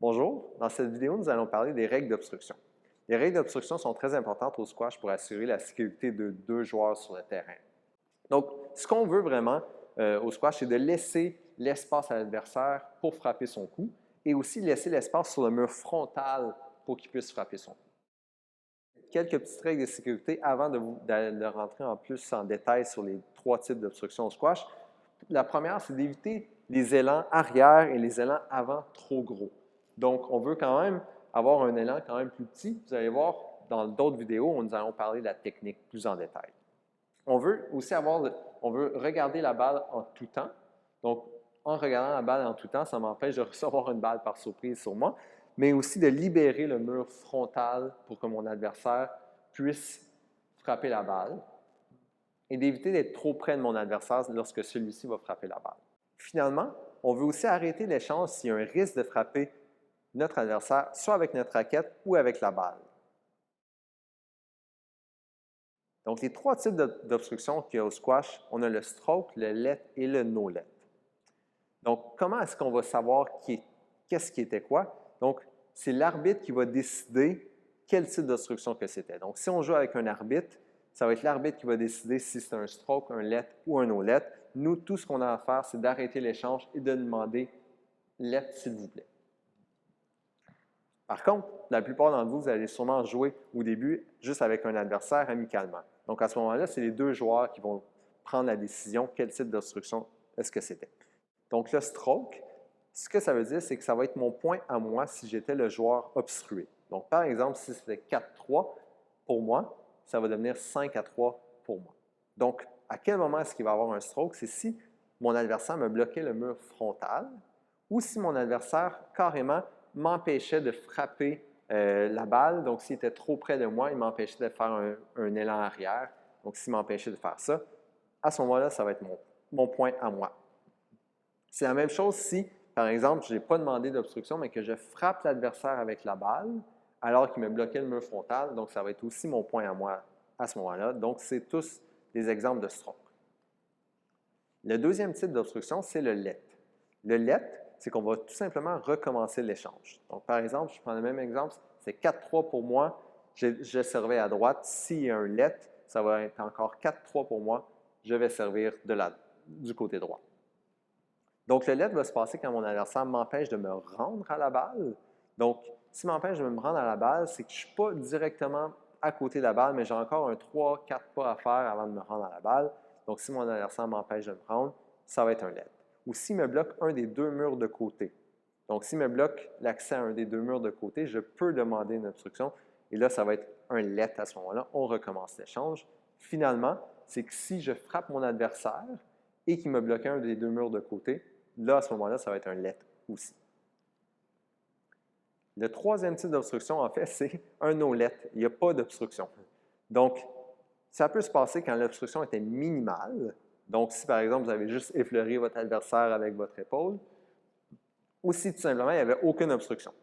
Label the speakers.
Speaker 1: Bonjour, dans cette vidéo, nous allons parler des règles d'obstruction. Les règles d'obstruction sont très importantes au squash pour assurer la sécurité de deux joueurs sur le terrain. Donc, ce qu'on veut vraiment au squash, c'est de laisser l'espace à l'adversaire pour frapper son coup et aussi laisser l'espace sur le mur frontal pour qu'il puisse frapper son coup. Quelques petites règles de sécurité avant de rentrer en plus en détail sur les trois types d'obstruction au squash. La première, c'est d'éviter les élans arrière et les élans avant trop gros. Donc, on veut quand même avoir un élan quand même plus petit. Vous allez voir dans d'autres vidéos où nous allons parler de la technique plus en détail. On veut aussi regarder la balle en tout temps. Donc, en regardant la balle en tout temps, ça m'empêche de recevoir une balle par surprise sur moi, mais aussi de libérer le mur frontal pour que mon adversaire puisse frapper la balle et d'éviter d'être trop près de mon adversaire lorsque celui-ci va frapper la balle. Finalement, on veut aussi arrêter l'échange s'il y a un risque de frapper notre adversaire, soit avec notre raquette ou avec la balle. Donc, les trois types d'obstruction qu'il y a au squash, on a le stroke, le let et le no-let. Donc, comment est-ce qu'on va savoir qu'est-ce qui était quoi? Donc, c'est l'arbitre qui va décider quel type d'obstruction que c'était. Donc, si on joue avec un arbitre, ça va être l'arbitre qui va décider si c'est un stroke, un let ou un no-let. Nous, tout ce qu'on a à faire, c'est d'arrêter l'échange et de demander « let, s'il vous plaît ». Par contre, la plupart d'entre vous, vous allez sûrement jouer au début juste avec un adversaire amicalement. Donc, à ce moment-là, c'est les deux joueurs qui vont prendre la décision quel type d'obstruction est-ce que c'était. Donc, le stroke, ce que ça veut dire, c'est que ça va être mon point à moi si j'étais le joueur obstrué. Donc, par exemple, si c'était 4-3 pour moi, ça va devenir 5-3 pour moi. Donc, à quel moment est-ce qu'il va y avoir un stroke? C'est si mon adversaire me bloquait le mur frontal ou si mon adversaire carrément m'empêchait de frapper la balle. Donc, s'il était trop près de moi, il m'empêchait de faire un élan arrière. Donc, s'il m'empêchait de faire ça, à ce moment-là, ça va être mon point à moi. C'est la même chose si, par exemple, je n'ai pas demandé d'obstruction, mais que je frappe l'adversaire avec la balle alors qu'il me bloquait le mur frontal. Donc, ça va être aussi mon point à moi à ce moment-là. Donc, c'est tous des exemples de stroke. Le deuxième type d'obstruction, c'est le let. Le let, c'est qu'on va tout simplement recommencer l'échange. Donc, par exemple, je prends le même exemple, c'est 4-3 pour moi, je servais à droite. S'il y a un let, ça va être encore 4-3 pour moi, je vais servir du côté droit. Donc, le let va se passer quand mon adversaire m'empêche de me rendre à la balle. Donc, s'il m'empêche de me rendre à la balle, c'est que je ne suis pas directement à côté de la balle, mais j'ai encore un 3-4 pas à faire avant de me rendre à la balle. Donc, si mon adversaire m'empêche de me rendre, ça va être un let. Ou s'il me bloque un des deux murs de côté. Donc, s'il me bloque l'accès à un des deux murs de côté, je peux demander une obstruction. Et là, ça va être un let à ce moment-là. On recommence l'échange. Finalement, c'est que si je frappe mon adversaire et qu'il me bloque un des deux murs de côté, là, à ce moment-là, ça va être un let aussi. Le troisième type d'obstruction, en fait, c'est un no-let. Il n'y a pas d'obstruction. Donc, ça peut se passer quand l'obstruction était minimale. Donc, si par exemple, vous avez juste effleuré votre adversaire avec votre épaule, ou si tout simplement, il n'y avait aucune obstruction.